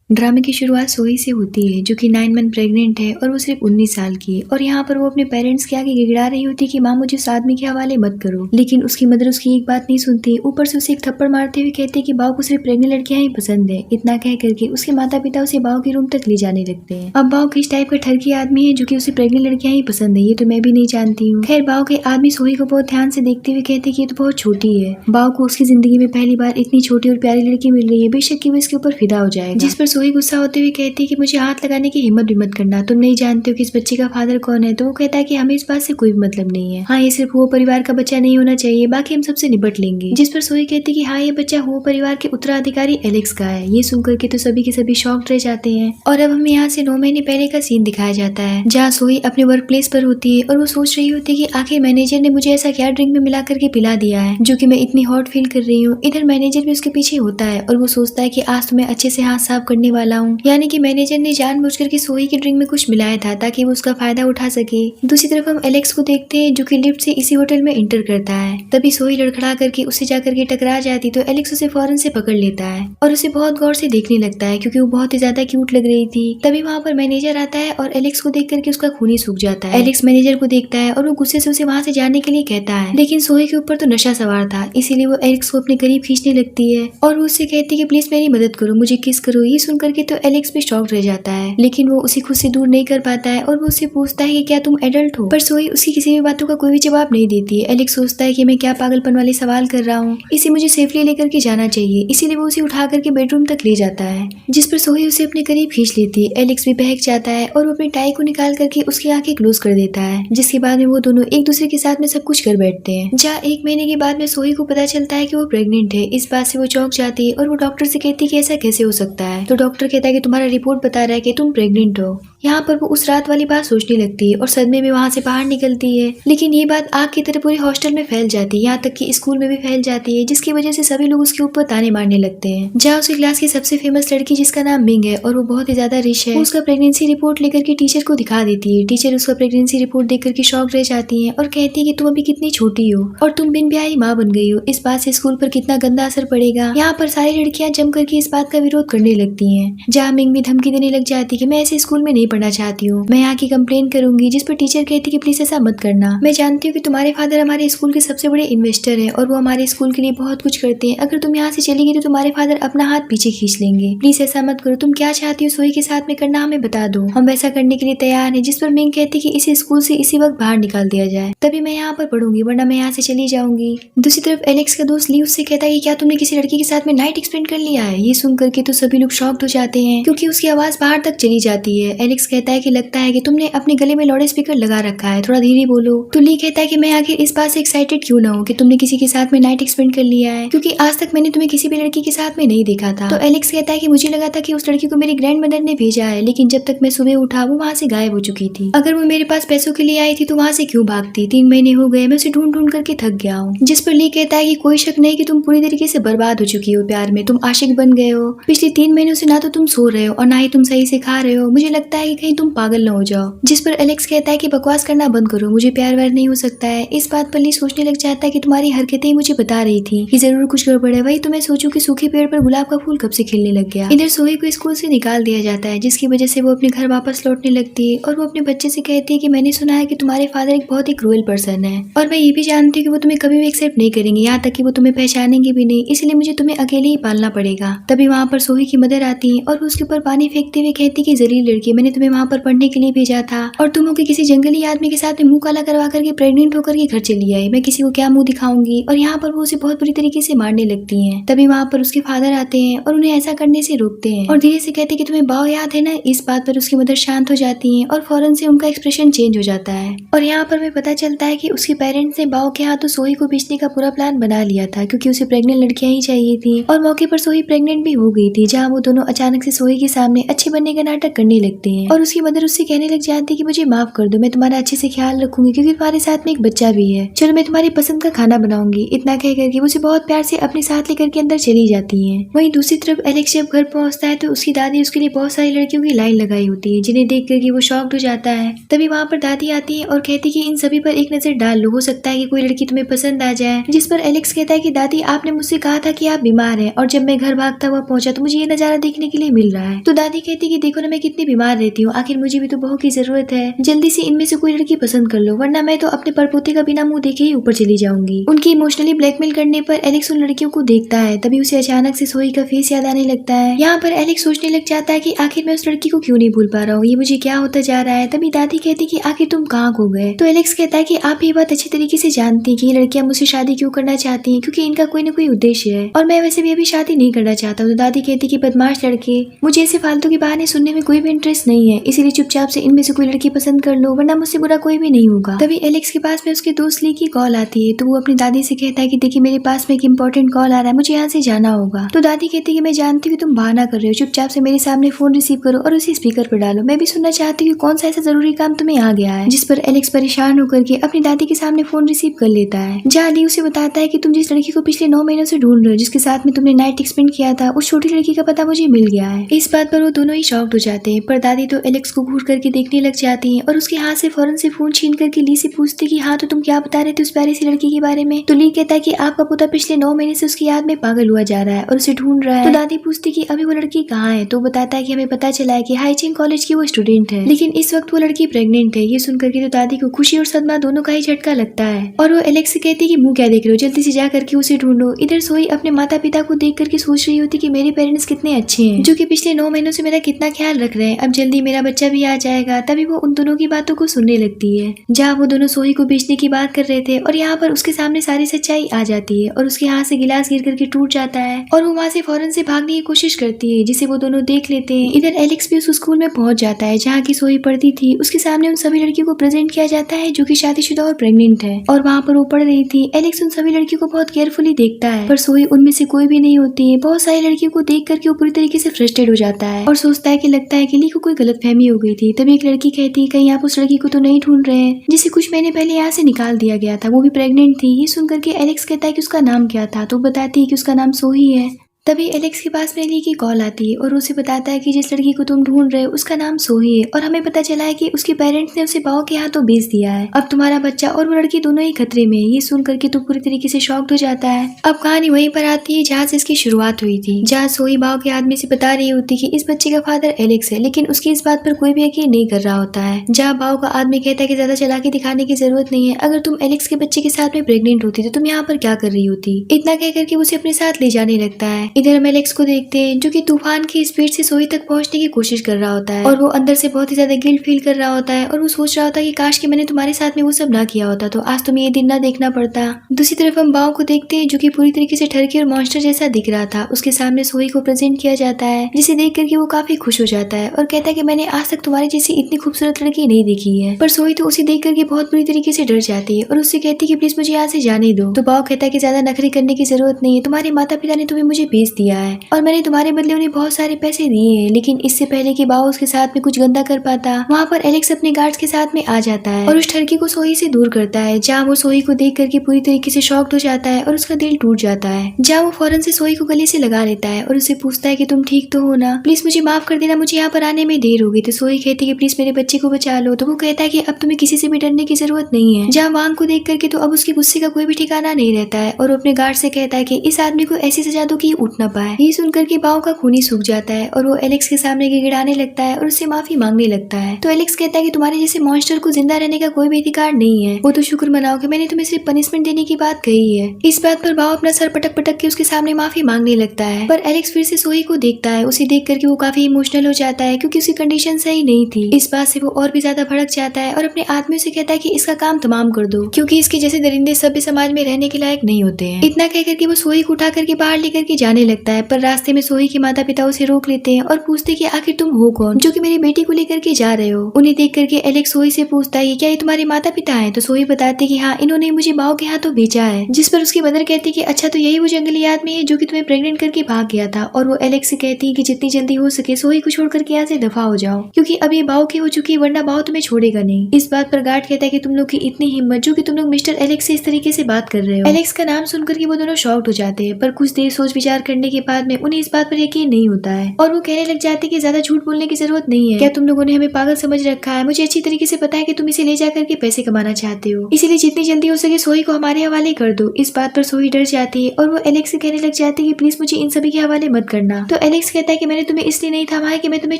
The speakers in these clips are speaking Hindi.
ड्रामे की शुरुआत सोही से होती है जो कि 9 मंथ प्रेग्नेंट है और वो सिर्फ 19 साल की है और यहाँ पर वो अपने पेरेंट्स के आगे गिड़गिड़ा रही होती है कि माँ मुझे उस आदमी के हवाले मत करो। लेकिन उसकी मदर उसकी एक बात नहीं सुनती, ऊपर से उसे एक थप्पड़ मारते हुए कहते हैं कि बाव को सिर्फ प्रेग्नेंट लड़कियां ही पसंद है। इतना कह करके उसके माता पिता उसे बाव के रूम तक ले जाने लगते हैं। अब बाव किस टाइप का ठरकी आदमी है जो कि उसे प्रेग्नेंट लड़कियां ही पसंद है ये तो मैं भी नहीं जानती हूँ। खैर बाव के आदमी सोही को बहुत ध्यान से देखते हुए कहते हैं कि ये तो बहुत छोटी है। बाव को उसकी जिंदगी में पहली बार इतनी छोटी और प्यारी लड़की मिल रही है, बेशक कि वो इसके ऊपर फिदा हो जाएगा। जिस पर सोही गुस्सा होते हुए कहती है कि मुझे हाथ लगाने की हिम्मत भी मत करना, तुम नहीं जानते हो कि इस बच्चे का फादर कौन है। तो वो कहता है कि हमें इस बात से कोई मतलब नहीं है, हाँ ये सिर्फ वो परिवार का बच्चा नहीं होना चाहिए, बाकी हम सबसे निपट लेंगे। जिस पर सोही कहती है कि हाँ ये बच्चा वो परिवार के उत्तराधिकारी एलेक्स का है। ये सुनकर के तो सभी के सभी शॉक्ड रह जाते हैं। और अब हमें यहाँ से 9 महीने पहले का सीन दिखाया जाता है जहाँ सोही अपने वर्क प्लेस पर होती है और वो सोच रही होती है कि आखिर मैनेजर ने मुझे ऐसा क्या ड्रिंक में मिला करके पिला दिया है जो कि मैं इतनी हॉट फील कर रही हूँ। इधर मैनेजर भी उसके पीछे होता है और वो सोचता है कि आज तो मैं अच्छे से हाथ साफ करने वाला हूँ, यानी कि मैनेजर ने जानबूझकर के सोही की ड्रिंक में कुछ मिलाया था ताकि वो उसका फायदा उठा सके। दूसरी तरफ हम एलेक्स को देखते हैं जो कि लिफ्ट से इसी होटल में इंटर करता है। तभी सोही लड़खड़ा करके उससे जाकर के टकरा जाती तो एलेक्स उसे फौरन से पकड़ लेता है और उसे बहुत गौर से देखने लगता है क्योंकि वो बहुत ही ज्यादा क्यूट लग रही थी। तभी वहाँ पर मैनेजर आता है और एलेक्स को देख करके उसका खून ही सूख जाता है। एलेक्स मैनेजर को देखता है और वो गुस्से से उसे वहाँ से जाने के लिए कहता है, लेकिन सोही के ऊपर तो नशा सवार था इसीलिए वो एलेक्स को अपने करीब खींचने लगती है और वो उससे कहती है कि प्लीज मेरी मदद करो, मुझे किस करो। ये सुन करके तो एलेक्स भी शॉक रह जाता है, लेकिन वो उसे खुद से दूर नहीं कर पाता है और वो उससे पूछता है कि क्या तुम एडल्ट हो, पर सोही उसकी किसी भी बातों का कोई भी जवाब नहीं देती है। एलेक्स सोचता है कि मैं क्या पागलपन वाले सवाल कर रहा हूँ, इसे मुझे सेफली लेकर के जाना चाहिए, इसीलिए वो उसे उठा करके बेडरूम तक ले जाता है जिस पर सोही उसे अपने करीब खींच लेती है। एलेक्स भी बहक जाता है और वो अपनी टाई को निकाल करके उसकी आंखें क्लोज कर देता है, जिसके बाद में वो दोनों एक दूसरे के साथ में सब कुछ कर बैठते हैं। जहाँ 1 महीने के बाद में सोही को पता चलता है कि वो प्रेग्नेंट है। इस बात से वो चौंक जाती है और वो डॉक्टर से कहती है कि ऐसा कैसे हो सकता है। तो डॉक्टर कहता है कि तुम्हारा रिपोर्ट बता रहा है कि तुम प्रेग्नेंट हो। यहाँ पर वो उस रात वाली बात सोचने लगती है और सदमे में वहाँ से बाहर निकलती है, लेकिन ये बात आग की तरह पूरे हॉस्टल में फैल जाती है, यहाँ तक कि स्कूल में भी फैल जाती है, जिसकी वजह से सभी लोग उसके ऊपर ताने मारने लगते हैं। जहाँ उसकी क्लास की सबसे फेमस लड़की जिसका नाम मिंग है और वो बहुत ही ज्यादा रिच है, उसका प्रेगनेंसी रिपोर्ट लेकर के टीचर को दिखा देती है। टीचर उसका प्रेगनेंसी रिपोर्ट देख करके शॉक रह जाती है और कहती है कि तुम अभी कितनी छोटी हो और तुम बिन ब्याही माँ बन गई हो, इस बात से स्कूल पर कितना गंदा असर पड़ेगा। यहाँ पर सारी लड़कियां जम करके इस बात का विरोध करने लगती है, जहाँ मिंग भी धमकी देने लग जाती है कि मैं ऐसे स्कूल में नहीं पढ़ना चाहती हूँ, मैं यहाँ की कंप्लेन करूंगी। जिस पर टीचर कहती कि प्लीज ऐसा मत करना, मैं जानती हूँ कि तुम्हारे फादर हमारे स्कूल के सबसे बड़े इन्वेस्टर हैं और वो हमारे स्कूल के लिए बहुत कुछ करते हैं, अगर तुम यहाँ से चली गई तो तुम्हारे फादर अपना हाथ पीछे खींच लेंगे, प्लीज ऐसा मत करो, तुम क्या चाहती हो सोही के साथ में करना हमें बता दो, हम वैसा करने के लिए तैयार हैं। जिस पर मिंग कहती कि इसे स्कूल से इसी वक्त बाहर निकाल दिया जाए, तभी मैं यहाँ पर पढ़ूंगी वरना मैं यहाँ से चली जाऊंगी। दूसरी तरफ एलेक्स का दोस्त ली उससे कहता है कि क्या तुमने किसी लड़की के साथ में नाइट स्पेंड कर लिया है। ये सुन करके तो सभी लोग शॉक्ड हो जाते हैं क्योंकि उसकी आवाज बाहर तक चली जाती है। एलेक्स कहता है कि लगता है कि तुमने अपने गले में लाउड स्पीकर लगा रखा है, थोड़ा धीरे बोलो। तो ली कहता है कि मैं आखिर इस बात से एक्साइटेड क्यों ना हूँ कि तुमने किसी के साथ में नाइट स्पेंड कर लिया है, क्योंकि आज तक मैंने तुम्हें किसी भी लड़की के साथ में नहीं देखा था। तो एलेक्स कहता है कि मुझे लगा था कि उस लड़की को मेरी ग्रैंड मदर ने भेजा है, लेकिन जब तक मैं सुबह उठा वो वहाँ से गायब हो चुकी थी। अगर वो मेरे पास पैसों के लिए आई थी तो वहाँ से क्यों भागती, 3 महीने हो गए, मैं उसे ढूंढ ढूंढ करके थक गया हूँ। जिस पर ली कहता है कि कोई शक नहीं कि तुम पूरी तरीके से बर्बाद हो चुकी हो प्यार में, तुम आशिक बन गए हो। पिछले 3 महीनों से ना तो तुम सो रहे हो और ना ही तुम सही से खा रहे हो, मुझे लगता है कि कहीं तुम पागल न हो जाओ। जिस पर एलेक्स कहता है कि बकवास करना बंद करो, मुझे प्यार व्यार नहीं हो सकता है। इस बात पर ली सोचने लग जाता है कि तुम्हारी हरकतें ही मुझे बता रही थी कि जरूर कुछ गड़बड़ है, वही तो मैं सोचूं कि सूखे पेड़ पर गुलाब का फूल कब से खिलने लग गया। इधर सोही को स्कूल से निकाल दिया जाता है, जिसकी वजह से वो अपने घर वापस लौटने लगती है और वो अपने बच्चे से कहती है कि मैंने सुना है कि तुम्हारे फादर एक बहुत ही क्रूएल पर्सन है और मैं ये भी जानती हूँ कि वो तुम्हें कभी भी एक्सेप्ट नहीं करेंगे, यहाँ तक कि वो तुम्हें पहचानेंगे भी नहीं, इसलिए मुझे तुम्हें अकेले ही पालना पड़ेगा। तभी वहाँ पर सोही की मदर आती है और वो उसके ऊपर पानी फेंकते हुए कहती कि जलील लड़की, मैंने तुम्हें वहाँ पर पढ़ने के लिए भेजा था और तुम हो किसी जंगली आदमी के साथ में मुंह काला करवा करके प्रेग्नेंट होकर के घर चली आई, मैं किसी को क्या मुंह दिखाऊंगी। और यहाँ पर वो उसे बहुत बुरी तरीके से मारने लगती हैं। तभी वहाँ पर उसके फादर आते हैं और उन्हें ऐसा करने से रोकते हैं और धीरे से कहते हैं कि तुम्हें बाव याद है ना। इस बात पर उसकी मदर शांत हो जाती है और फौरन से उनका एक्सप्रेशन चेंज हो जाता है और यहाँ पर हमें पता चलता है कि उसके पेरेंट्स ने बाव के हाथों सोही को बेचने का पूरा प्लान बना लिया था, क्योंकि उसे प्रेग्नेंट लड़कियां ही चाहिए थी और मौके पर सोही प्रेग्नेंट भी हो गई थी, जहाँ वो दोनों अचानक से सोही के सामने अच्छे बनने का नाटक करने लगते हैं। है और उसकी मदर उससे कहने लग जाती है कि मुझे माफ कर दो, मैं तुम्हारा अच्छे से ख्याल रखूंगी क्योंकि तुम्हारे साथ में एक बच्चा भी है। चलो मैं तुम्हारी पसंद का खाना बनाऊंगी। इतना कह करके उसे बहुत प्यार से अपने साथ लेकर के अंदर चली जाती है। वहीं दूसरी तरफ एलेक्स जब घर पहुंचता है तो उसकी दादी उसके लिए बहुत सारी लड़कियों की लाइन लगाई होती है, जिन्हें देख करके वो शॉक्ड हो जाता है। तभी वहाँ पर दादी आती है और कहती है कि इन सभी पर एक नजर डाल लो, हो सकता है कि कोई लड़की तुम्हें पसंद आ जाए। जिस पर एलेक्स कहता है कि दादी आपने मुझसे कहा था कि आप बीमार हैं और जब मैं घर भागता हुआ पहुंचा तो मुझे ये नजारा देखने के लिए मिल रहा है। तो दादी कहती है कि देखो ना मैं कितनी बीमार रहती हूँ, आखिर मुझे भी तो बहू की जरूरत है, जल्दी से इनमें से कोई लड़की पसंद कर लो वरना मैं तो अपने परपोते का बिना मुंह देखे ही ऊपर चली जाऊंगी। उनकी इमोशनली ब्लैकमेल करने पर एलेक्स उन लड़कियों को देखता है। तभी उसे अचानक से सोई का फेस याद आने लगता है। यहाँ पर एलेक्स सोचने लग जाता है कि आखिर मैं उस लड़की को क्यों नहीं भूल पा रहा हूँ, ये मुझे क्या होता जा रहा है। तभी दादी कहती कि आखिर तुम कहाँ खो गए। तो एलेक्स कहता है कि आप ये बात अच्छी तरीके से जानती हैं कि ये लड़कियां मुझसे शादी क्यों करना चाहती हैं, क्योंकि इनका कोई न कोई उद्देश्य है और मैं वैसे भी अभी शादी नहीं करना चाहता। तो दादी कहती कि बदमाश लड़के, मुझे ऐसे फालतू के बहाने सुनने में कोई भी इंटरेस्ट नहीं है, इसीलिए चुपचाप से इनमें से कोई लड़की पसंद कर लो वरना मुझसे बुरा कोई भी नहीं होगा। तभी एलेक्स के पास में उसके दोस्त ली की कॉल आती है। तो वो अपनी दादी से कहता है कि देखिए मेरे पास में एक इंपॉर्टेंट कॉल आ रहा है, मुझे यहाँ से जाना होगा। तो दादी कहती है कि मैं जानती हूँ तुम बहाना कर रहे हो, चुपचाप से मेरे सामने फोन रिसीव करो और उसे स्पीकर पर डालो, मैं भी सुनना चाहती हूँ कौन सा ऐसा जरूरी काम तुम्हें आ गया है। जिस पर एलेक्स परेशान होकर के अपनी दादी के सामने फोन रिसीव कर लेता है। जहाँ ली उसे बताता है कि तुम जिस लड़की को पिछले 9 महीनों से ढूंढ रहे हो, जिसके साथ में तुमने नाइट स्पेंड किया था, उस छोटी लड़की का पता मुझे मिल गया है। इस बात पर वो दोनों ही शॉक्ड हो जाते हैं, पर दादी तो एलेक्स को घूर करके देखने लग जाती है और उसके हाथ से फौरन से फोन छीन करके ली से पूछती कि हाँ तो तुम क्या बता रहे थे उस प्यारी सी लड़की के बारे में। तो ली कहता है कि आपका पोता पिछले 9 महीने से उसकी याद में पागल हुआ जा रहा है और उसे ढूंढ रहा है। तो दादी पूछती कि अभी वो लड़की कहाँ है। तो बताता है कि हमें पता चला है कि हाईचिंग कॉलेज की वो स्टूडेंट है, लेकिन इस वक्त वो लड़की प्रेग्नेंट है। ये सुनकर के तो दादी को खुशी और सदमा दोनों का ही झटका लगता है और वो एलेक्स से कहती है कि मुंह क्या देख रहे हो, जल्दी से जा करके उसे ढूंढो। इधर सोई अपने माता पिता को देख करके सोच रही होती कि मेरे पेरेंट्स कितने अच्छे हैं, जो कि पिछले 9 महीनों से मेरा कितना ख्याल रख रहे हैं, अब जल्दी मेरा बच्चा भी आ जाएगा। तभी वो उन दोनों की बातों को सुनने लगती है, जहाँ वो दोनों सोई को बेचने की बात कर रहे थे और यहाँ पर उसके सामने सारी सच्चाई आ जाती है और उसके हाथ से गिलास गिर करके टूट जाता है और वो वहाँ से फौरन से भागने की कोशिश करती है, जिसे वो दोनों देख लेते हैं। इधर एलेक्स भी उस स्कूल में पहुंच जाता है जहाँ की सोई पढ़ती थी। उसके सामने उन सभी लड़कियों को प्रेजेंट किया जाता है जो कि शादीशुदा और प्रेग्नेंट है और वहाँ पर वो पढ़ रही थी। एलेक्स उन सभी लड़कियों को बहुत केयरफुली देखता है, पर सोई उनमें से कोई भी नहीं होती है। बहुत सारी लड़कियों को देख करके वो पूरी तरीके से फ्रस्ट्रेट हो जाता है और सोचता है कि लगता है कि ली को कोई गलतफहमी हो गई थी। तभी एक लड़की कहती है कहीं आप उस लड़की को तो नहीं ढूंढ रहे हैं जिसे कुछ महीने पहले यहाँ से निकाल दिया गया था, वो भी प्रेग्नेंट थी। ये सुनकर के एलेक्स कहता है कि उसका नाम क्या था। तो बताती है कि उसका नाम सोही है। तभी एलेक्स के पास में ली की कॉल आती है और उसे बताता है कि जिस लड़की को तुम ढूंढ रहे हो उसका नाम सोही है और हमें पता चला है कि उसके पेरेंट्स ने उसे बाव के हाथों बेच दिया है। अब तुम्हारा बच्चा और वो लड़की दोनों ही खतरे में है। ये सुन करके तो पूरी तरीके से शॉक्ड हो जाता है। अब कहानी वहीं पर आती है जहाँ से इसकी शुरुआत हुई थी, जहाँ सोही बाव के आदमी से बता रही होती कि इस बच्चे का फादर एलेक्स है, लेकिन उसकी इस बात पर कोई भी यकीन नहीं कर रहा होता है। जहाँ बाव का आदमी कहता है कि ज्यादा चालाकी दिखाने की जरूरत नहीं है, अगर तुम एलेक्स के बच्चे के साथ में प्रेग्नेंट होती तो तुम यहाँ पर क्या कर रही होती। इतना कह करके उसे अपने साथ ले जाने लगता है। इधर हम एलेक्स को देखते हैं जो कि तूफान की स्पीड से सोई तक पहुंचने की कोशिश कर रहा होता है और वो अंदर से बहुत ही ज्यादा गिल्ट फील कर रहा होता है और वो सोच रहा होता है कि काश कि मैंने तुम्हारे साथ में वो सब ना किया होता तो आज तुम्हें ये दिन ना देखना पड़ता। दूसरी तरफ हम बाव को देखते हैं जो कि पूरी तरीके से ठरकी और मॉन्स्टर जैसा दिख रहा था। उसके सामने सोई को प्रेजेंट किया जाता है, जिसे देख करके वो काफी खुश हो जाता है और कहता है कि मैंने आज तक तुम्हारी जैसी इतनी खूबसूरत लड़की नहीं देखी है। पर सोई तो उसे देख करके बहुत बुरी तरीके से डर जाती है और उससे कहती है कि प्लीज मुझे यहाँ से जाने दो। तो बाव कहता है कि ज्यादा नखरे करने की जरूरत नहीं है, तुम्हारे माता पिता ने तुम्हें मुझे भेज दिया है और मैंने तुम्हारे बदले उन्हें बहुत सारे पैसे दिए हैं, लेकिन इससे पहले कि बाव उसके साथ में कुछ गंदा कर पाता, वहाँ पर एलेक्स अपने गार्ड्स के साथ में आ जाता है और उस ठरकी को सोही से दूर करता है। जहाँ वो सोही को देख करके पूरी तरीके से शॉक्ड हो जाता है और उसका दिल टूट जाता है। जहाँ वो फौरन से सोही को गले से लगा लेता है और उससे पूछता है कि तुम ठीक तो हो ना, प्लीज मुझे माफ कर देना, मुझे यहाँ पर आने में देर होगी। तो सोही कहती है कि प्लीज मेरे बच्चे को बचा लो। तो वो कहता है कि अब तुम्हें किसी से भी डरने की जरूरत नहीं है। जहाँ वांग को देख करके तो अब उसके गुस्से का कोई भी ठिकाना नहीं रहता है और वो अपने गार्ड से कहता है कि इस आदमी को ऐसी सजा दो कि उठ ना पाए। ये सुनकर के बाव का खूनी सूख जाता है और वो एलेक्स के सामने गिड़गिड़ाने लगता है और उससे माफी मांगने लगता है। तो एलेक्स कहता है कि तुम्हारे जैसे मॉन्स्टर को जिंदा रहने का कोई भी अधिकार नहीं है, वो तो शुक्र मनाओ कि मैंने तुम्हें सिर्फ पनिशमेंट देने की बात कही है। इस बात पर बाव अपना सर पटक पटक के उसके सामने माफी मांगने लगता है, पर एलेक्स फिर से सोही को देखता है। उसे देख करके वो काफी इमोशनल हो जाता है क्योंकि उसकी कंडीशन सही नहीं थी। इस बात से वो और भी ज्यादा भड़क जाता है और अपने आदमियों से कहता है कि इसका काम तमाम कर दो, क्योंकि इसके जैसे दरिंदे सभ्य समाज में रहने के लायक नहीं होते हैं। इतना कह करके वो सोही को उठा करके बाहर लेकर के जाने जाने लगता है, पर रास्ते में सोही के माता पिता उसे रोक लेते हैं और पूछते कि आखिर तुम हो कौन जो कि मेरी बेटी को लेकर के जा रहे हो। उन्हें देख करके एलेक्स सोही से पूछता है क्या ये तुम्हारे माता पिता हैं? तो सोही बताती कि हाँ, इन्होंने मुझे बाव के हाथों भेजा है। जिस पर उसकी मदर कहती कि अच्छा, तो यही वो जंगली आदमी है जो कि तुम्हें प्रेग्नेंट करके भाग गया था। और वो एलेक्स से कहती है कि जितनी जल्दी हो सके सोही को छोड़ करके यहाँ से दफा हो जाओ, क्योंकि अब ये बाव की हो चुकी है, वरना बाव तुम्हें छोड़ेगा नहीं। इस बात पर गार्ड कहता है कि तुम लोग की इतनी हिम्मत जो कि तुम लोग मिस्टर एलेक्स से इस तरीके से बात कर रहे हो। एलेक्स का नाम सुनकर के वो दोनों शॉक्ड हो जाते हैं, पर कुछ देर सोच विचार करने के बाद में उन्हें इस बात पर यकीन नहीं होता है और वो कहने लग जाते कि ज्यादा झूठ बोलने की जरूरत नहीं है। क्या तुम लोगों ने हमें पागल समझ रखा है? मुझे अच्छी तरीके से पता है कि तुम इसे ले जाकर के पैसे कमाना चाहते हो, इसीलिए जितनी जल्दी हो सके सोही को हमारे हवाले कर दो। इस बात पर सोही डर जाती है और वो एलेक्स से कहने लग जाती है कि प्लीज मुझे इन सभी के हवाले मत करना। तो एलेक्स कहता है कि मैंने तुम्हें इसलिए नहीं थामा है कि मैं तुम्हें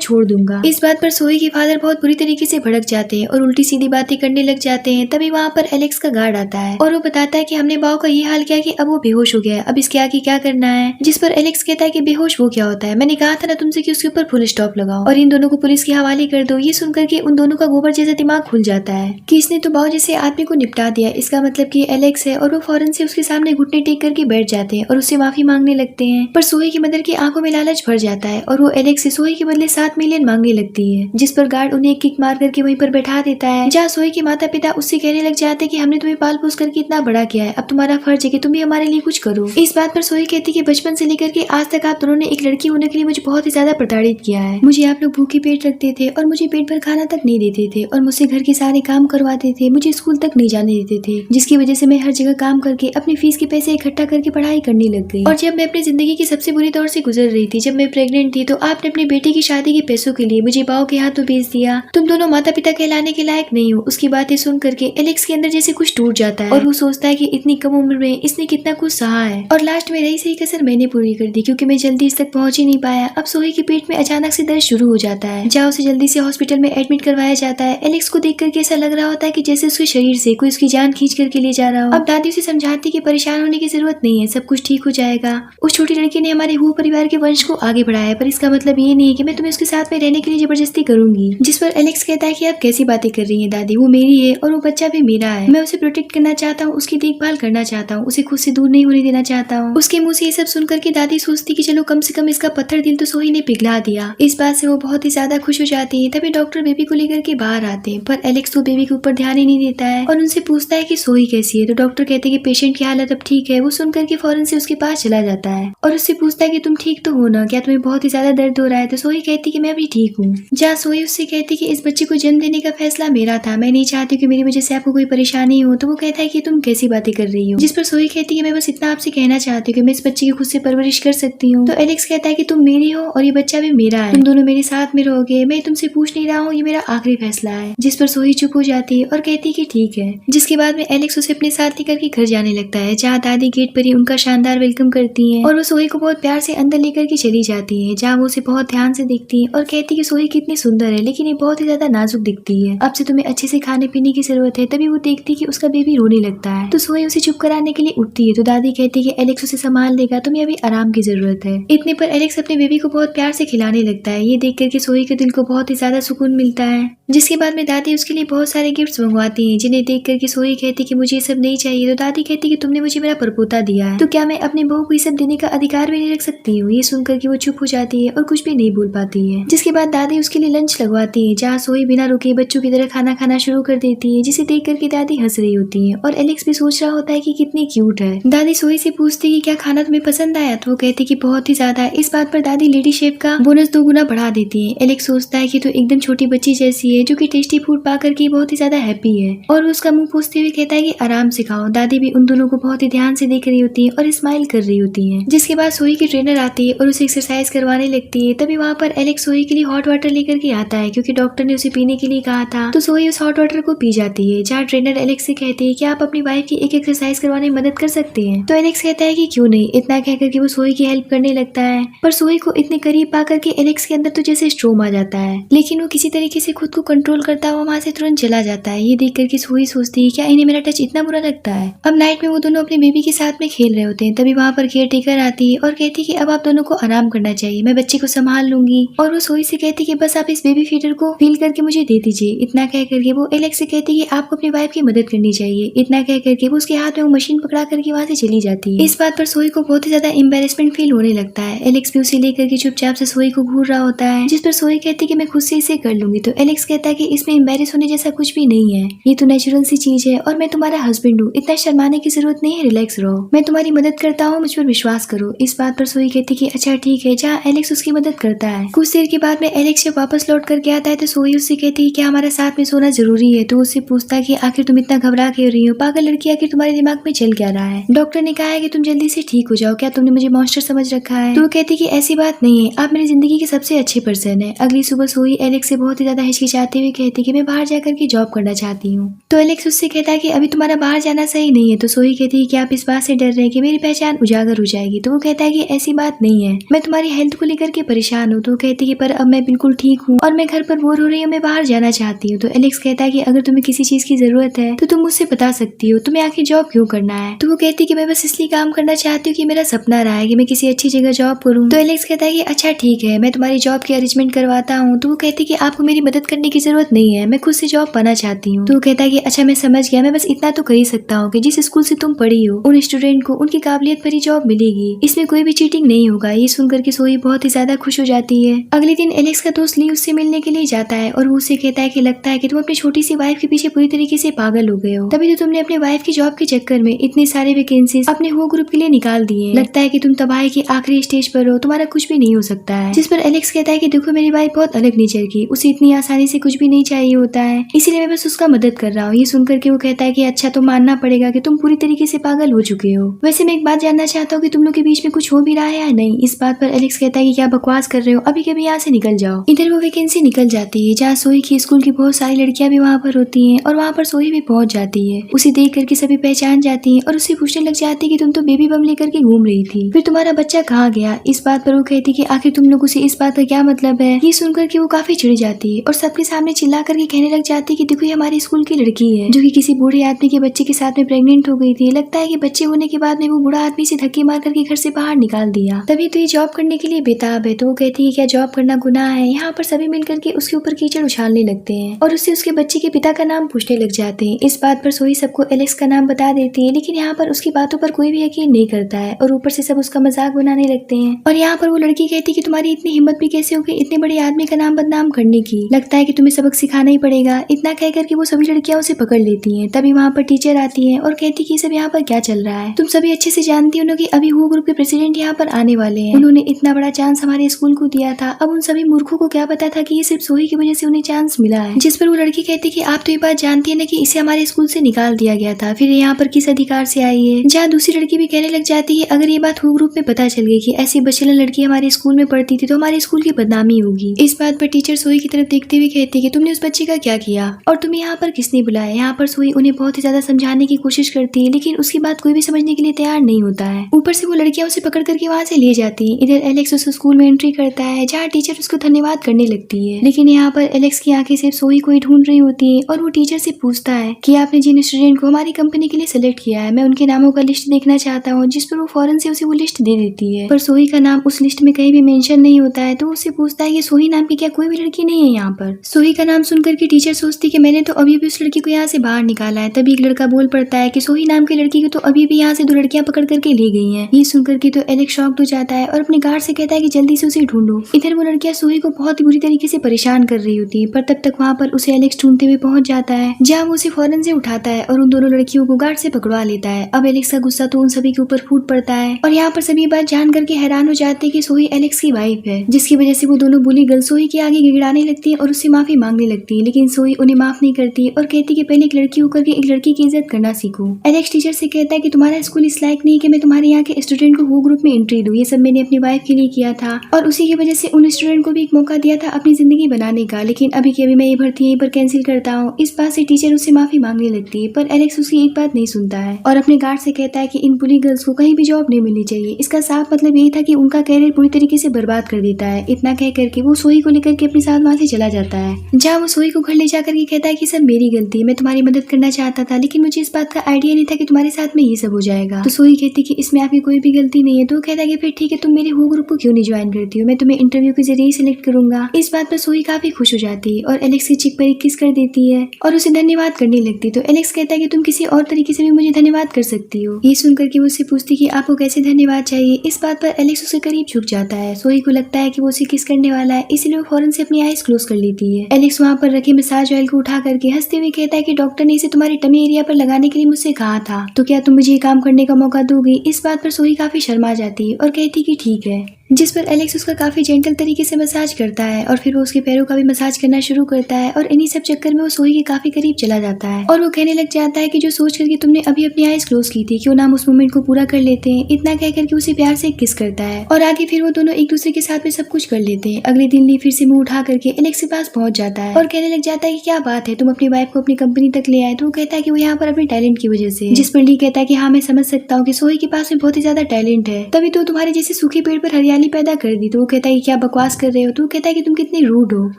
छोड़ दूंगा। इस बात पर सोही के फादर बहुत बुरी तरीके से भड़क जाते हैं और उल्टी सीधी बातें करने लग जाते हैं। तभी वहाँ पर एलेक्स का गार्ड आता है और वो बताता है कि हमने बाव का ये हाल किया कि अब वो बेहोश हो गया है, अब इसके आगे क्या करना है। जिस पर एलेक्स कहता है कि बेहोश वो क्या होता है, मैंने कहा था ना तुमसे कि उसके ऊपर फुल स्टॉप लगाओ और इन दोनों को पुलिस के हवाले कर दो। ये सुनकर के उन दोनों का गोबर जैसा दिमाग खुल जाता है कि इसने तो बाव जैसे आदमी को निपटा दिया, इसका मतलब कि एलेक्स है। और वो फौरन से उसके सामने घुटने टेक करके बैठ जाते हैं और उससे माफी मांगने लगते हैं। पर सोही की मदर की आंखों में लालच भर जाता है और वो एलेक्स से सोही के बदले 7 मिलियन मांगने लगती है। जिस पर गार्ड उन्हें एक किक मार करके वहीं पर बैठा देता है, जहाँ सोही के माता पिता उससे कहने लग जाते हैं कि हमने तुम्हें पाल पोस करके इतना बड़ा किया है, अब तुम्हारा फर्ज है कि तुम भी हमारे लिए कुछ करो। इस बात पर सोही कहती कि बचपन से लेकर के आज तक आप दोनों ने एक लड़की होने के लिए मुझे बहुत ही ज्यादा प्रताड़ित किया है। मुझे आप लोग भूखे पेट रखते थे और मुझे पेट भर खाना तक नहीं देते थे और मुझसे घर के सारे काम करवाते थे, मुझे स्कूल तक नहीं जाने देते थे, जिसकी वजह से मैं हर जगह काम करके अपनी फीस के पैसे इकट्ठा करके पढ़ाई करने लग गई। और जब मैं अपनी जिंदगी की सबसे बुरी दौर से गुजर रही थी, जब मैं प्रेग्नेंट थी, तो आपने अपनी बेटी की शादी के पैसों के लिए मुझे बाव के हाथों भेज दिया। तुम दोनों माता पिता कहलाने के लायक नहीं हो। उसकी बातें सुन करके एलेक्स के अंदर जैसे कुछ टूट जाता है और वो सोचता है कि इतनी कम उम्र में इसने कितना कुछ सहा है और लास्ट में रही सही कसर मैंने पूरी कर दी, क्योंकि मैं जल्दी इस तक पहुंच ही नहीं पाया। अब सोही के पेट में अचानक से दर्द शुरू हो जाता है, जहाँ उसे जल्दी से हॉस्पिटल में एडमिट करवाया जाता है। एलेक्स को देख करके ऐसा लग रहा होता है कि जैसे उसके शरीर से कोई उसकी जान खींच करके ले जा रहा हो। अब दादी उसे समझाती कि परेशान होने की जरूरत नहीं है, सब कुछ ठीक हो जाएगा। उस छोटी लड़की ने हमारे हु परिवार के वंश को आगे बढ़ाया है, पर इसका मतलब ये नहीं है कि मैं तुम्हें उसके साथ में रहने के लिए जबरदस्ती करूंगी। जिस पर एलेक्स कहता है कि आप कैसी बातें कर रही हैं दादी, वो मेरी है और वो बच्चा भी मेरा है। मैं उसे प्रोटेक्ट करना चाहता हूँ, उसकी देखभाल करना चाहता हूँ, उसे खुद से दूर नहीं होने देना चाहता हूँ। उसके मुंह से ये सब सुनकर के दादी सोचती कि चलो कम से कम इसका पत्थर दिल तो सोही ने पिघला दिया। इस बात से वो बहुत ही ज्यादा खुश हो जाती है। तभी डॉक्टर बेबी को लेकर के बाहर आते हैं, पर एलेक्स तो बेबी के ऊपर ध्यान ही नहीं देता है और उनसे पूछता है कि सोही कैसी है। तो डॉक्टर कहते हैं कि पेशेंट की हालत अब ठीक है। वो सुनकर के फौरन से उसके पास चला जाता है और उससे पूछता है कि तुम ठीक तो हो ना, क्या तुम्हें बहुत ही ज्यादा दर्द हो रहा है? तो सोही कहती कि मैं भी ठीक हूँ। जहाँ सोही उससे कहती कि इस बच्चे को जन्म देने का फैसला मेरा था, मैं नहीं चाहती कि मेरी वजह से आपको कोई परेशानी हो। तो वो कहता है कि तुम कैसी बातें कर रही हो। जिस पर सोही कहती है मैं बस इतना आपसे कहना चाहती हूँ कि मैं इस बच्चे की खुद से परवरिश कर सकती हूँ। तो एलेक्स कहता है कि तुम मेरी हो और ये बच्चा भी मेरा है, तुम दोनों मेरे साथ में रहोगे, मैं तुमसे पूछ नहीं रहा हूँ, ये मेरा आखिरी फैसला है। जिस पर सोही चुप हो जाती है और कहती है कि ठीक है। जिसके बाद में एलेक्स उसे अपने साथ लेकर के घर जाने लगता है, जहाँ दादी गेट पर ही उनका शानदार वेलकम करती है और वो सोही को बहुत प्यार से अंदर लेकर के चली जाती है, जहाँ वो उसे बहुत ध्यान से देखती है और कहती है कि सोही कितनी सुंदर है, लेकिन ये बहुत ही ज्यादा नाजुक दिखती है, अब से तुम्हें अच्छे से खाने पीने की जरूरत है। तभी वो देखती है कि उसका बेबी रोने लगता है, तो सोही उसे चुप कराने के लिए उठती है। तो दादी कहती है कि एलेक्स उसे संभाल लेगा, तुम्हें अभी आराम की जरूरत है। इतने पर एलेक्स अपने बेबी को बहुत प्यार से खिलाने लगता है। ये देख करके सोही के दिल को बहुत ही ज्यादा सुकून मिलता है। जिसके बाद में दादी उसके लिए बहुत सारे गिफ्ट्स मंगवाती हैं, जिन्हें देख करके सोही कहती कि मुझे ये सब नहीं चाहिए। तो दादी कहती कि तुमने मुझे मेरा परपोता दिया है, तो क्या मैं अपनी बहू को ये सब देने का अधिकार भी नहीं रख सकती हूँ? ये सुनकर के वो चुप हो जाती है और कुछ भी नहीं बोल पाती है। जिसके बाद दादी उसके लिए लंच लगवाती है, जहाँ सोही बिना रुके बच्चों की तरह खाना खाना शुरू कर देती है, जिसे देख करके दादी हंस रही होती है और एलेक्स भी सोच रहा होता है कि कितनी क्यूट है। दादी सोही से पूछती कि क्या खाना तुम्हें पसंद आया? तो वो कहती कि बहुत ही ज्यादा। इस बात पर दादी लेडी शेफ का बोनस 2 गुना बढ़ा देती है। एलेक्स सोचता है कि तो एकदम छोटी बच्ची जैसी है, जो कि टेस्टी फूड पा करके बहुत ही ज्यादा हैप्पी है और उसका मुंह पूछते हुए कहता है कि आराम से खाओ। दादी भी उन दोनों को बहुत ही ध्यान से देख रही होती है और स्माइल कर रही होती है। जिसके बाद सोही की ट्रेनर आती है और उसे एक्सरसाइज करवाने लगती है। तभी वहाँ पर एलेक्स सोही के लिए हॉट वाटर लेकर के आता है, क्योंकि डॉक्टर ने उसे पीने के लिए कहा था। तो सोही उस हॉट वाटर को पी जाती है, जहाँ ट्रेनर एलेक्स से कहती है कि आप अपनी वाइफ की एक एक्सरसाइज करवाने में मदद कर सकते हैं। तो एलेक्स कहता है कि क्यों नहीं। इतना कहकर के वो सोही की हेल्प करने लगता है, पर सोही को इतने करीब पा करके एलेक्स के अंदर तो जैसे स्ट्रोम आ जाता है, लेकिन वो किसी तरीके से खुद को कंट्रोल करता हुआ वहाँ से तुरंत चला जाता है। ये देख करके सोही सोचती है क्या इन्हें मेरा टच इतना बुरा लगता है। अब नाइट में वो दोनों अपने बेबी के साथ में खेल रहे होते हैं। तभी वहाँ पर केयर टेकर आती है और कहती है कि अब आप दोनों को आराम करना चाहिए, मैं बच्चे को संभाल लूंगी। और वो सोही से कहती है कि बस आप इस बेबी फीडर को फील करके मुझे दे दीजिए। इतना कह करके वो एलेक्स से कहती है कि आपको अपनी वाइफ की मदद करनी चाहिए। इतना कह करके वो उसके हाथ में वो मशीन पकड़ा करके वहाँ से चली जाती है। इस बात पर सोही को बहुत ही ज्यादा एम्बेरसमेंट फील होने लगता है। एलेक्स भी उसे लेकर के चुपचाप से सोई को घूर रहा होता है, जिस पर सोई कहती कि मैं खुद से इसे कर लूंगी। तो एलेक्स कहता है कि इसमें एम्बेरस होने जैसा कुछ भी नहीं है, ये तो नेचुरल सी चीज है और मैं तुम्हारा हस्बैंड हूँ, इतना शर्माने की जरूरत नहीं है, रिलैक्स रहो, मैं तुम्हारी मदद करता हूँ, मुझ पर विश्वास करो। इस बात पर सोई कहती कि अच्छा ठीक है, जहाँ एलेक्स उसकी मदद करता है। कुछ देर के बाद में एलेक्स जब वापस लौट करके आता है तो सोई उससे कहती है क्या हमारा साथ में सोना जरूरी है। तो उससे पूछता है कि आखिर तुम इतना घबरा क्यों रही हो, पागल लड़की, आखिर तुम्हारे दिमाग में चल क्या रहा है? डॉक्टर ने कहा है कि तुम जल्दी से ठीक हो जाओ, क्या तुमने मुझे मॉन्स्टर समझ रखा है? तो वो कहती कि ऐसी बात नहीं है, आप मेरी जिंदगी के सबसे अच्छे पर्सन है। अगली सुबह सोई एलेक्स से बहुत ही ज्यादा हिचकिचाते हुए कहती कि मैं बाहर जाकर के जॉब करना चाहती हूँ। तो एलेक्स उससे कहता है कि अभी तुम्हारा बाहर जाना सही नहीं है। तो सोई कहती है कि आप इस बात से डर रहे हैं कि मेरी पहचान उजागर हो जाएगी। तो वो कहता है कि ऐसी बात नहीं है, मैं तुम्हारी हेल्थ को लेकर के परेशान हूँ। तो वो कहती है पर अब मैं बिल्कुल ठीक हूँ और मैं घर पर बोर हो रही हूँ, मैं बाहर जाना चाहती हूँ। तो एलेक्स कहता है कि अगर तुम्हें किसी चीज की जरूरत है तो तुम मुझसे बता सकती हो, तुम्हें आखिर जॉब क्यों करना है? तो वो कहती है कि मैं बस इसलिए काम करना चाहती हूँ कि मेरा सपना रहा है कि मैं किसी अच्छी जगह जॉब करूँ। तो एलेक्स कहता है कि अच्छा ठीक है, मैं तुम्हारी जॉब की अरेंजमेंट करवाता हूँ। तो वो कहती है कि आपको मेरी मदद करने की जरूरत नहीं है, मैं खुद से जॉब पाना चाहती हूँ। तो वो कहता है कि अच्छा मैं समझ गया, मैं बस इतना तो कर ही सकता हूँ कि जिस स्कूल से तुम पढ़ी हो उन स्टूडेंट को उनकी काबिलियत पर ही जॉब मिलेगी, इसमें कोई भी चीटिंग नहीं होगा। ये सुनकर के सोई बहुत ही ज्यादा खुश हो जाती है। अगले दिन एलेक्स का दोस्त ली उससे मिलने के लिए जाता है और वो उससे कहता है कि लगता है कि तुम अपनी छोटी सी वाइफ के पीछे पूरी तरीके से पागल हो गए हो, तभी तो तुमने अपने वाइफ की जॉब के चक्कर में इतने सारे वैकेंसीज अपने वो ग्रुप के लिए निकाल दिए। लगता है कि तुम तबाही की आखिरी स्टेज पर हो, तुम्हारा कुछ भी नहीं हो सकता है। जिस पर एलेक्स कहता है कि देखो मेरी वाइफ बहुत अलग नेचर की, उसे इतनी आसानी से कुछ भी नहीं चाहिए होता है, इसीलिए मैं बस उसका मदद कर रहा हूँ। ये सुनकर के वो कहता है कि अच्छा तो मानना पड़ेगा कि तुम पूरी तरीके से पागल हो चुके हो। वैसे मैं एक बात जानना चाहता हूँ कि तुम लोग के बीच में कुछ हो भी रहा है या नहीं? इस बात पर एलेक्स कहता है कि क्या बकवास कर रहे हो, अभी कभी यहाँ से निकल जाओ। इधर वो वैकेंसी निकल जाती है जहाँ सोई की स्कूल की बहुत सारी लड़कियां भी वहाँ पर होती हैं और वहाँ पर सोई भी पहुंच जाती है। उसे देख करके सभी पहचान जाती हैं और उससे पूछने लग जाती है कि तुम तो बेबी बम लेकर के घूम रही थी, फिर तुम्हारा बच्चा कहाँ गया? इस बात पर वो कहती कि आखिर तुम लोगों से इस बात का क्या मतलब है? ये सुनकर के वो काफी चिढ़ जाती है और सबके सामने चिल्ला करके कहने लग जाती है कि देखो ये हमारे स्कूल की लड़की है जो कि किसी बूढ़े आदमी के बच्चे के साथ में प्रेग्नेंट हो गई थी। लगता है कि बच्चे होने के बाद में वो बूढ़ा आदमी से धक्के मार करके घर से बाहर निकाल दिया, तभी तो ये जॉब करने के लिए बेताब है। तो वो कहती है क्या जॉब करना गुनाह है? यहाँ पर सभी मिलकर के उसके ऊपर कीचड़ उछालने लगते हैं और उससे उसके बच्चे के पिता का नाम पूछने लग जाते हैं। इस बात पर सोई सबको एलेक्स का नाम बता देती है, लेकिन यहाँ पर उसकी बातों पर कोई भी यकीन नहीं करता है और ऊपर से सब उसका मजाक बनाने लगते हैं। और यहाँ पर वो लड़की कहती है कि तुम्हारी इतनी हिम्मत भी कैसे होगी इतने बड़े आदमी का नाम बदनाम करने की, लगता है कि तुम्हें सबक सिखाना ही पड़ेगा। इतना कह करके वो सभी लड़कियां उसे पकड़ लेती हैं। तभी वहाँ पर टीचर आती है और कहती कि सब यहाँ पर क्या चल रहा है, तुम सभी अच्छे से जानती हो कि अभी वो ग्रुप के प्रेसिडेंट यहाँ पर आने वाले हैं, उन्होंने इतना बड़ा चांस हमारे स्कूल को दिया था, अब उन सभी मूर्खों को क्या पता था कि ये सिर्फ सोही की वजह से उन्हें चांस मिला है। जिस पर वो लड़की कहती कि आप तो ये बात जानती है ना कि इसे हमारे स्कूल से निकाल दिया गया था, फिर यहाँ पर किस अधिकार से आई है? जहाँ दूसरी लड़की भी कहने लग जाती है अगर ये बात वो ग्रुप में पता चल गई कि ऐसी बचलन लड़की हमारे स्कूल में पढ़ती थी तो हमारे स्कूल की बदनामी होगी। इस बात पर टीचर सोही की तरफ देखते हुए कहती है कि तुमने उस बच्चे का क्या किया और तुम्हें यहाँ पर किसने बुलाया? यहाँ पर सोही उन्हें बहुत ही ज्यादा समझाने की कोशिश करती है, लेकिन उसकी बात कोई भी समझने के लिए तैयार नहीं होता है। ऊपर से वो लड़कियां उसे पकड़ करके वहाँ से ले जाती है। इधर एलेक्स उस स्कूल में एंट्री करता है जहाँ टीचर उसको धन्यवाद करने लगती है, लेकिन यहाँ पर एलेक्स की आंखें सिर्फ सोही को ही ढूंढ रही होती है और वो टीचर से पूछता है कि आपने जिन स्टूडेंट को हमारी कंपनी के लिए सिलेक्ट किया है मैं उनके नामों का लिस्ट देखना चाहता हूँ। जिस पर वो फौरन से उसे वो लिस्ट दे देती है, पर सोही का नाम उस लिस्ट में कहीं भी मेंशन नहीं होता है। तो उससे पूछता है कि सोही नाम की क्या कोई भी लड़की नहीं है यहाँ पर? सोही का नाम सुनकर के टीचर सोचती कि मैंने तो अभी भी उस लड़की को यहाँ से बाहर निकाला है। तभी एक लड़का बोल पड़ता है कि सोही नाम की लड़की को तो अभी भी यहाँ से 2 लड़कियां पकड़ करके ले गई हैं। ये सुनकर के तो एलेक्स शॉक्ड हो जाता है और अपने गार्ड से कहता है कि जल्दी से उसे ढूंढो। इधर वो लड़कियां सोही को बहुत ही बुरी तरीके से परेशान कर रही होती है, पर तब तक वहाँ पर उसे एलेक्स ढूंढते हुए पहुंच जाता है जहाँ वो उसे फौरन से उठाता है और उन दोनों लड़कियों को गार्ड से पकड़वा लेता है। अब एलेक्स का गुस्सा तो उन सभी के ऊपर फूट पड़ता है और यहाँ पर सभी बात जान करके हैरान हो जाते हैं कि सोही एलेक्स की वाइफ है, जिसकी वजह से वो दोनों बुली गर्ल सोही के आगे गिड़गिड़ाने लगती है और उससे माफी मांगने लगती है, लेकिन सोही उन्हें माफ नहीं करती और कहती कि पहले एक लड़की होकर के एक लड़की की इज्जत करना सीखो। एलेक्स टीचर से कहता है कि तुम्हारा स्कूल इस लायक नहीं कि मैं तुम्हारे यहाँ के स्टूडेंट को वो ग्रुप में एंट्री दूं, ये सब मैंने अपनी वाइफ के लिए किया था और उसी की वजह से उन स्टूडेंट को भी एक मौका दिया था अपनी जिंदगी बनाने का, लेकिन अभी की अभी मैं ये भर्ती यहीं पर कैंसिल करता हूँ। इस बात से टीचर उससे माफी मांगने लगती है, पर एलेक्स उसकी एक बात नहीं सुनता है और अपने गार्ड से कहता है कि इन बुली गर्ल्स को कहीं भी जॉब नहीं मिलनी चाहिए। इसका साफ मतलब यही था कि उनका कैरियर पूरी तरीके से बर्बाद कर देता है। इतना कह करके वो सोही को लेकर के अपने साथ वहाँ से चला जाता है, जहाँ वो सोही को घर ले जाकर के कहता है कि सब मेरी गलती है, मैं तुम्हारी मदद करना चाहता था लेकिन मुझे इस बात का आइडिया नहीं था कि तुम्हारे साथ में ये सब हो जाएगा। तो सोही कहती कि इसमें आपकी कोई भी गलती नहीं है। तो कहता है कि फिर ठीक है, तुम मेरे वो ग्रुप को क्यों नहीं ज्वाइन करती हो, मैं तुम्हें इंटरव्यू के जरिए सिलेक्ट करूंगा। इस बात पर सोही काफी खुश हो जाती है और एलेक्स की चिक पर एक किस कर देती है और उसे धन्यवाद करने लगती है। तो एलेक्स कहता है कि तुम किसी और तरीके से भी मुझे धन्यवाद कर सकती हो। ये सुनकर के वो उससे पूछती कि आपको कैसे धन्यवाद चाहिए। इस बात पर एलेक्स उसके करीब झुक जाता है। सोई को लगता है कि वो उसे किस करने वाला है, इसलिए वो फौरन से अपनी आईज क्लोज कर लेती है। एलेक्स वहाँ पर रखे मसाज ऑयल को उठा करके हंसते हुए कहता है कि डॉक्टर ने इसे तुम्हारे टमी एरिया पर लगाने के लिए मुझसे कहा था, तो क्या तुम मुझे ये काम करने का मौका दोगी? इस बात पर सोई काफी शर्मा जाती है और कहती कि ठीक है, जिस पर एलेक्स उसका काफी जेंटल तरीके से मसाज करता है और फिर वो उसके पैरों का भी मसाज करना शुरू करता है और इन्हीं सब चक्कर में वो सोई के काफी करीब चला जाता है और वो कहने लग जाता है कि जो सोच करके तुमने अभी अपनी आईज क्लोज की थी, क्यों ना हम उस मोमेंट को पूरा कर लेते हैं। इतना कह करके उसे प्यार से किस करता है और आगे फिर वो दोनों एक दूसरे के साथ में सब कुछ कर लेते हैं। अगले दिन ली फिर से मुंह उठा करके एलेक्स के पास पहुंच जाता है और कहने लग जाता है कि क्या बात है, तुम अपनी वाइफ को अपनी कंपनी तक ले आए। तो वो कहता है कि वो यहाँ पर अपने टैलेंट की वजह से, जिस पर ली कहता है कि हाँ मैं समझ सकता हूँ कि सोई के पास में बहुत ही ज्यादा टैलेंट है, तभी तो तुम्हारे जैसे सूखे पेड़ पर हरियाली पैदा कर दी। तो वो कहता है कि क्या बकवास कर रहे हो। तो वो कहता है कि तुम कितनी रूड हो,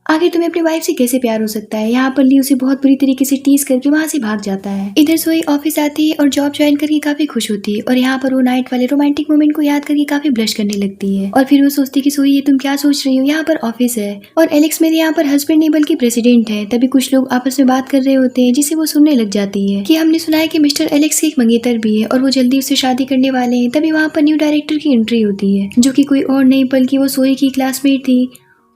आखिर तुम्हें अपनी वाइफ से कैसे प्यार हो सकता है। यहाँ पर ली उसे बहुत बुरी तरीके से टीज करके वहाँ से भाग जाता है। इधर सोई ऑफिस आती है और जॉब ज्वाइन करके काफी खुश होती है और यहाँ पर वो नाइट वाले रोमांटिक मोमेंट को याद करके काफी ब्लश करने लगती है और फिर वो सोचती है कि सोई ये तुम क्या सोच रही हो, यहाँ पर ऑफिस है और एलेक्स मेरे यहाँ पर हस्बैंड नहीं बल्कि प्रेसिडेंट है। तभी कुछ लोग आपस में बात कर रहे होते हैं जिसे वो सुनने लग जाती है कि हमने सुना है कि मिस्टर एलेक्स की एक मंगेतर भी है और वो जल्दी उससे शादी करने वाले हैं। तभी वहाँ पर न्यू डायरेक्टर की एंट्री होती है जो कि कोई और नहीं बल्कि वो सोई की क्लासमेट थी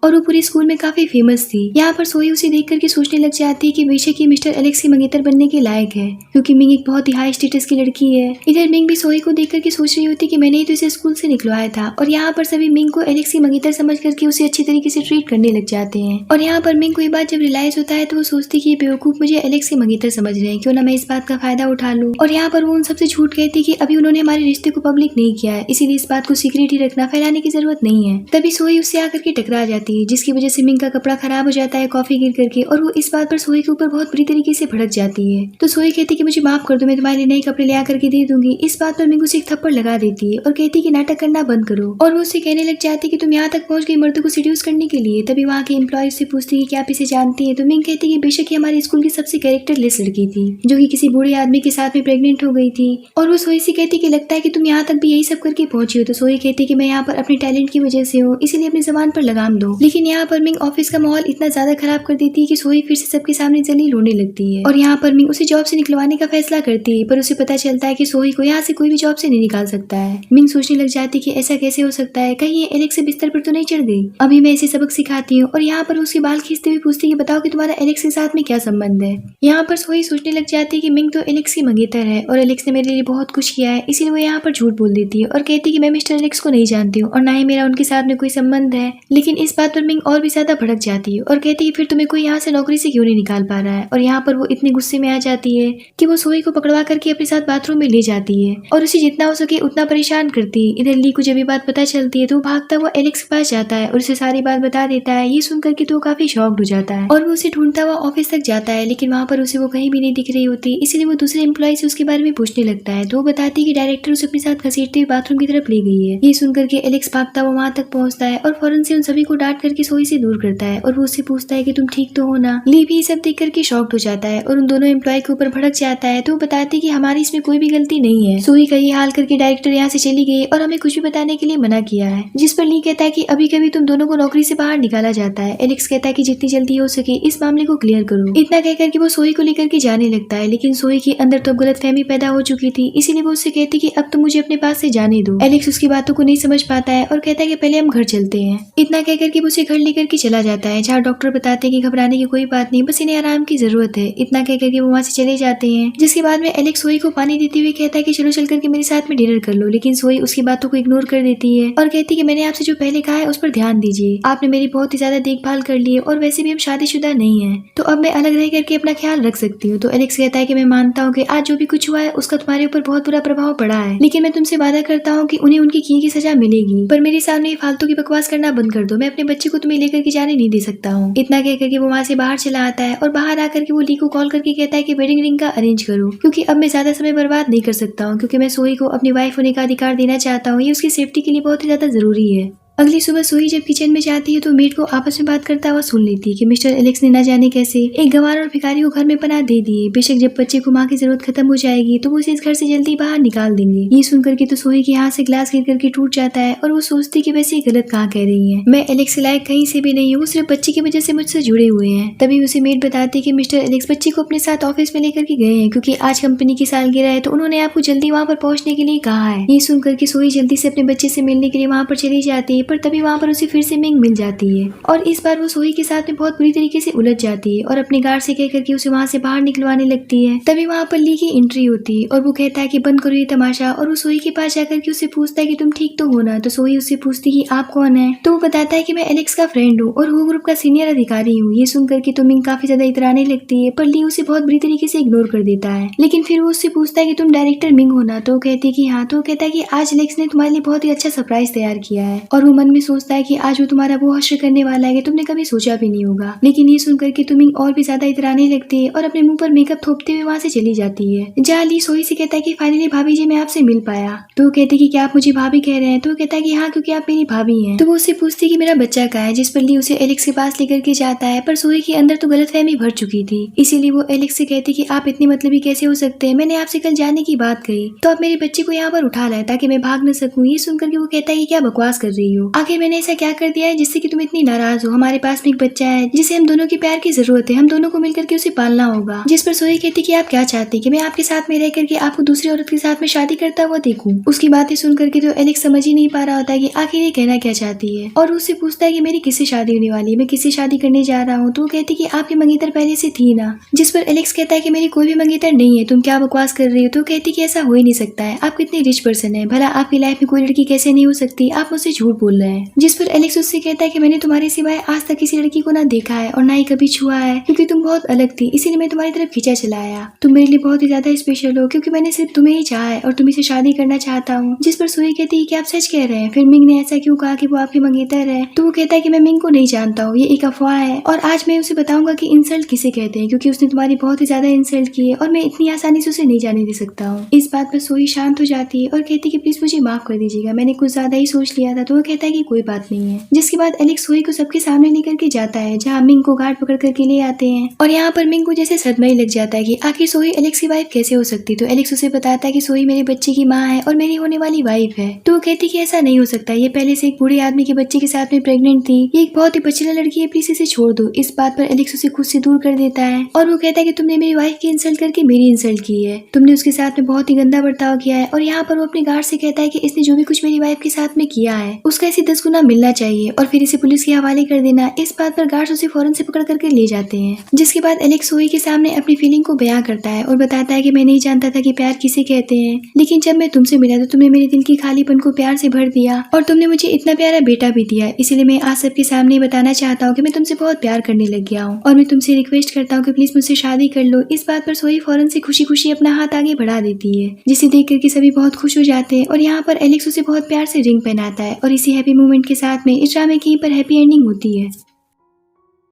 और वो पूरे स्कूल में काफी फेमस थी। यहाँ पर सोई उसे देख करके सोचने लग जाती है कि बेशक ये मिस्टर एलेक्स की मंगेतर बनने के लायक है, क्योंकि मिंग एक बहुत ही हाई स्टेटस की लड़की है। इधर मिंग भी सोई को देख करके सोच रही होती कि मैंने ही तो इसे स्कूल से निकलवाया था और यहाँ पर सभी मिंग को एलेक्स की मंगेतर समझ करके उसे अच्छी तरीके से ट्रीट करने लग जाते हैं। और यहाँ पर मिंग को ये बात जब रियलाइज होता है तो वो सोचती कि ये बेवकूफ मुझे एलेक्स की मंगेतर समझ रहे हैं, क्यों ना मैं इस बात का फायदा उठा लूं। और यहाँ पर वो उन सबसे झूठ कहती कि अभी उन्होंने हमारे रिश्ते को पब्लिक नहीं किया है, इसीलिए इस बात को सीक्रेट ही रखना, फैलाने की जरूरत नहीं है। तभी सोई उससे आकर के टकरा जाती है जिसकी वजह से मिंग का कपड़ा खराब हो जाता है कॉफी गिर करके और वो इस बात पर सोई के ऊपर बहुत बुरी तरीके से भड़क जाती है। तो सोई कहती कि मुझे माफ कर दो, मैं तुम्हारे लिए नए कपड़े ले आकर के दे दूंगी। इस बात पर मिंग उसे एक थप्पड़ लगा देती है और कहती कि नाटक करना बंद करो और वो उससे कहने लग जाती कि तुम यहाँ तक पहुंच गई मर्दों को सीड्यूस करने के लिए। तभी वहाँ के एम्प्लॉय से पूछती कि क्या आप इसे जानती है। तो मिंग कहती कि बेशक ही हमारे स्कूल की सबसे कैरेक्टरलेस लड़की थी जो कि किसी बूढ़े आदमी के साथ में प्रेग्नेंट हो गई थी। और वो सोई से कहती कि लगता है कि तुम यहाँ तक भी यही सब करके पहुंची हो। तो सोई कहती कि मैं यहाँ पर अपने टैलेंट की वजह से हूँ, इसीलिए अपनी जबान पर लगाम दो। लेकिन यहाँ पर मिंग ऑफिस का माहौल इतना ज्यादा खराब कर देती है कि सोई फिर से सबके सामने जलील होने लगती है और यहाँ पर मिंग उसे जॉब से निकलवाने का फैसला करती है, पर उसे पता चलता है कि सोई को यहाँ से कोई भी जॉब से नहीं निकाल सकता है। मिंग सोचने लग जाती है कि ऐसा कैसे हो सकता है, कहीं ये एलेक्स से बिस्तर पर तो नहीं चढ़ गई। अभी मैं इसे सबक सिखाती हूँ। और यहाँ पर उसके बाल खींचते हुए पूछती है कि बताओ कि तुम्हारा एलेक्स के साथ में क्या संबंध है। यहाँ पर सोई सोचने लग जाती है कि मिंग तो एलेक्स की मंगेतर है और एलेक्स ने मेरे लिए बहुत कुछ किया है, इसीलिए वो यहाँ पर झूठ बोल देती है और कहती है कि मैं मिस्टर एलेक्स को नहीं जानती हूँ और ना ही मेरा उनके साथ में कोई संबंध है। लेकिन इस बात पर मिंग और भी ज्यादा भड़क जाती है और कहती है फिर तुम्हें कोई यहाँ से नौकरी से क्यों नहीं निकाल पा रहा है। और यहाँ पर वो इतने गुस्से में आ जाती है कि वो सोई को पकड़वा करके अपने साथ बाथरूम में ले जाती है और उसे जितना हो सके उतना परेशान करती है। इधर ली को जब ये बात पता चलती है तो वो भागता हुआ एलेक्स के पास जाता है और उसे सारी बात बता देता है। ये सुन करके तो वो काफी शॉक्ड हो जाता है और वो उसे ढूंढता हुआ ऑफिस तक जाता है, लेकिन वहाँ पर उसे वो कहीं भी नहीं दिख रही होती, इसलिए वो दूसरे एम्प्लॉय से उसके बारे में पूछने लगता है। तो वो बताती है कि डायरेक्टर उसे अपने साथ घसीटते हुए बाथरूम की तरफ ले गई है। ये सुन करके एलेक्स भागता हुआ वहाँ तक पहुँचता है और फौरन से उन सभी को डांट करके सोई से दूर करता है और वो उससे पूछता है कि तुम ठीक तो हो ना। ली भी सब देख करके शॉक्ड हो जाता है और उन दोनों एम्प्लॉय के ऊपर भड़क जाता है। तो वो बताती है कि हमारी इसमें कोई भी गलती नहीं है, सोई का ये हाल करके डायरेक्टर यहाँ से चली गई और हमें कुछ भी बताने के लिए मना किया है। जिस पर ली कहता है कि अभी कभी तुम दोनों को नौकरी से बाहर निकाला जाता है। एलेक्स कहता है कि जितनी जल्दी हो सके इस मामले को क्लियर करो। इतना कहकर कि वो सोई को लेकर के जाने लगता है, लेकिन सोई के अंदर तो गलतफहमी पैदा हो चुकी थी, इसीलिए वो उससे कहती कि अब तुम मुझे अपने पास से जाने दो। एलेक्स उसकी बातों को नहीं समझ पाता है और कहता है कि पहले हम घर चलते हैं। इतना कहकर कि वो उसे घर लेकर के चला जाता है, जहाँ डॉक्टर बताते हैं कि घबराने की कोई बात नहीं, बस इन्हें आराम की जरूरत है। इतना कहकर के वो वहाँ से चले जाते हैं, जिसके बाद में एलेक्स सोई को पानी देते हुए कहता है कि चलो चल करके मेरे साथ में डिनर कर लो। लेकिन सोई उसकी बातों को इग्नोर कर देती है और कहती है कि मैंने आपसे जो पहले कहा है उस पर ध्यान दीजिए, आपने मेरी बहुत ही ज्यादा देखभाल कर ली है और वैसे भी हम शादीशुदा नहीं है, तो अब मैं अलग रह करके अपना ख्याल रख सकती हूँ। तो एलेक्स कहता है कि मैं मानता हूँ कि आज जो भी कुछ हुआ है उसका तुम्हारे ऊपर बहुत बुरा प्रभाव पड़ा है, लेकिन मैं तुमसे वादा करता हूँ कि उन्हें उनकी किए की सजा मिलेगी, पर मेरे सामने फालतू की बकवास करना बंद कर दो। मैं अपने बच्चे को तुम्हें लेकर के जाने नहीं दे सकता हूँ। इतना कहकर के वो वहाँ से बाहर चला आता है और बाहर आकर के वो ली को कॉल करके कहता है कि वेडिंग रिंग का अरेंज करो, क्योंकि अब मैं ज्यादा समय बर्बाद नहीं कर सकता हूँ, क्योंकि मैं सोई को अपनी वाइफ होने का अधिकार देना चाहता हूँ। ये उसकी सेफ्टी के लिए बहुत ही ज्यादा जरूरी है। अगली सुबह सोई जब किचन में जाती है तो मेड को आपस में बात करता हुआ सुन लेती है कि मिस्टर एलेक्स ने न जाने कैसे एक गंवार और भिखारी को घर में पनाह दे दी है। बेशक जब बच्चे को माँ की जरूरत खत्म हो जाएगी तो वो उसे इस घर से जल्दी बाहर निकाल देंगे। ये सुनकर के तो सोई के हाथ से ग्लास गिर करके टूट जाता है और वो सोचती कि वैसे गलत कहाँ कह रही है, मैं एलेक्स के लायक कहीं से भी नहीं हूँ, सिर्फ बच्चे की वजह से मुझसे जुड़े हुए हैं। तभी उसे मेड बताती कि मिस्टर एलेक्स बच्चे को अपने साथ ऑफिस में लेकर के गए हैं क्योंकि आज कंपनी की सालगिरह है तो उन्होंने आपको जल्दी वहाँ पर पहुँचने के लिए कहा है। ये सुनकर के सोई जल्दी से अपने बच्चे से मिलने के लिए वहाँ पर चली जाती है, पर तभी वहाँ पर उसे फिर से मिंग मिल जाती है और इस बार वो सोई के साथ में बहुत बुरी तरीके से उलझ जाती है और अपने गार्ड से कहकर के उसे वहाँ से बाहर निकलवाने लगती है। तभी वहाँ पर ली की एंट्री होती है और वो कहता है कि बंद करो ये तमाशा और वो सोई के पास जाकर के उससे पूछता है कि तुम ठीक तो हो ना। तो सोई उससे पूछती कि आप कौन है, तो वो बताता है कि मैं एलेक्स का फ्रेंड हूँ और वो ग्रुप का सीनियर अधिकारी हूँ। ये सुनकर के तो मिंग काफी ज्यादा इतराने लगती है पर ली उसे बहुत बुरी तरीके से इग्नोर कर देता है। लेकिन फिर वो उससे पूछता है कि तुम डायरेक्टर मिंग हो ना, तो वो कहती है कि हाँ। तो वो कहता है कि आज एलेक्स ने तुम्हारे लिए बहुत ही अच्छा सरप्राइज तैयार किया है और वो मन में सोचता है कि आज वो तुम्हारा वो हश्र करने वाला है कि तुमने कभी सोचा भी नहीं होगा। लेकिन ये सुनकर के मिंग और भी ज्यादा इतराने लगती है और अपने मुंह पर मेकअप थोपते हुए वहाँ से चली जाती है। जहाँ ली सोई से कहता है कि फाइनली भाभी जी मैं आपसे मिल पाया। तो वो कहती है कि क्या आप मुझे भाभी कह रहे हैं, तो वो कहता है कि हाँ क्योंकि आप मेरी भाभी हैं। तो वो उससे पूछती है कि मेरा बच्चा कहाँ है, जिस पर ली उसे एलेक्स के पास लेकर के जाता है पर सोई के अंदर तो गलतफहमी भर चुकी थी, इसीलिए वो एलेक्स से कहती कि आप इतनी मतलबी कैसे हो सकते हैं, मैंने आपसे कल जाने की बात कही तो आप मेरे बच्चे को यहाँ पर उठा लाए ताकि मैं भाग न सकूं। ये सुनकर के वो कहता है कि क्या बकवास कर रही हो, आखिर मैंने ऐसा क्या कर दिया है जिससे कि तुम इतनी नाराज हो, हमारे पास में एक बच्चा है जिसे हम दोनों की प्यार की जरूरत है, हम दोनों को मिलकर के उसे पालना होगा। जिस पर सोई कहती कि आप क्या चाहती कि मैं आपके साथ में रह करके आपको दूसरी औरत के साथ में शादी करता हुआ देखूं। उसकी बातें सुन करके तो एलेक्स समझ ही नहीं पा रहा होता है कि आखिर ये कहना क्या चाहती है और उससे पूछता है कि मेरी किससे शादी होने वाली है, मैं किससे शादी करने जा रहा हूँ। तो वो कहती कि आपकी मंगेतर पहले से थी ना, जिस पर एलेक्स कहता है कि मेरी कोई भी मंगेतर नहीं है, तुम क्या बकवास कर रही हो। तो कहती कि ऐसा हो ही नहीं सकता है, आप कितनी रिच पर्सन है, भला आपकी लाइफ में कोई लड़की कैसे नहीं हो सकती, आप मुझसे झूठ बोल रहे हैं। जिस पर एलेक्स उससे कहता है कि मैंने तुम्हारे सिवाय आज तक किसी लड़की को ना देखा है और ना ही कभी छुआ है क्योंकि तुम बहुत अलग थी, इसीलिए मैं तुम्हारी तरफ खींचा चला आया। तुम मेरे लिए बहुत ही ज्यादा स्पेशल हो क्योंकि मैंने सिर्फ तुम्हें ही चाहा है और तुम्हें से शादी करना चाहता हूँ। जिस पर सोई कहती है कि आप सच कह रहे हैं, फिर मिंग ने ऐसा क्यों कहा कि वो आपकी मंगेतर है। तो वो कहता है कि मैं मिंग को नहीं जानता हूँ, ये एक अफवाह है और आज मैं उसे बताऊंगा कि इंसल्ट किसे कहते हैं क्योंकि उसने तुम्हारी बहुत ही ज्यादा इंसल्ट की है और मैं इतनी आसानी से उसे नहीं जाने दे सकता हूँ। इस बात पर सोई शांत हो जाती है और कहती कि प्लीज मुझे माफ कर दीजिएगा, मैंने कुछ ज्यादा ही सोच लिया था। तो वो कहता है कि कोई बात नहीं है। जिसके बाद एलेक्स सोई को सबके सामने लेकर के जाता है जहाँ मिंग को गार्ड पकड़ करके ले आते हैं और यहाँ पर मिंग को जैसे सदमा ही लग जाता है कि आखिर सोई एलेक्स की वाइफ कैसे हो सकती। तो एलेक्स उसे बताता है कि सोई मेरे बच्चे की माँ है और मेरी होने वाली वाइफ है। तो वो कहती कि ऐसा नहीं हो सकता, ये पहले से एक बूढ़े आदमी के बच्चे के साथ में प्रेग्नेंट थी, ये एक बहुत ही बचला लड़की है, प्लीज इसे छोड़ दो। इस बात पर एलेक्स उसे खुद से दूर कर देता है और वो कहता है कि तुमने मेरी वाइफ की इंसल्ट करके मेरी इंसल्ट की है, तुमने उसके साथ में बहुत ही गंदा बर्ताव किया है। और यहाँ पर वो अपने गार्ड से कहता है कि इसने जो भी कुछ मेरी वाइफ के साथ में किया है उसका इसे 10 गुना मिलना चाहिए और फिर इसे पुलिस के हवाले कर देना। इस बात पर गार्ड उसे फौरन से पकड़ करके ले जाते हैं। जिसके बाद एलेक्स सोई के सामने अपनी फीलिंग को बयां करता है और बताता है कि मैं नहीं जानता था कि प्यार किसे कहते हैं, लेकिन जब मैं तुमसे मिला तो तुमने मेरे दिल की खालीपन को प्यार से भर दिया और तुमने मुझे इतना प्यारा बेटा भी दिया, इसीलिए मैं आज सबके सामने बताना चाहता हूँ कि मैं तुमसे बहुत प्यार करने लग गया हूँ और मैं तुमसे रिक्वेस्ट करता हूँ कि प्लीज मुझसे शादी कर लो। इस बात पर सोई फौरन से खुशी खुशी अपना हाथ आगे बढ़ा देती है जिसे देख करके सभी बहुत खुश हो जाते हैं और यहाँ पर एलेक्स उसे बहुत प्यार से रिंग पहनाता है और इसी हैप्पी मोमेंट के साथ में इस ड्रामे की पर हैप्पी एंडिंग होती है।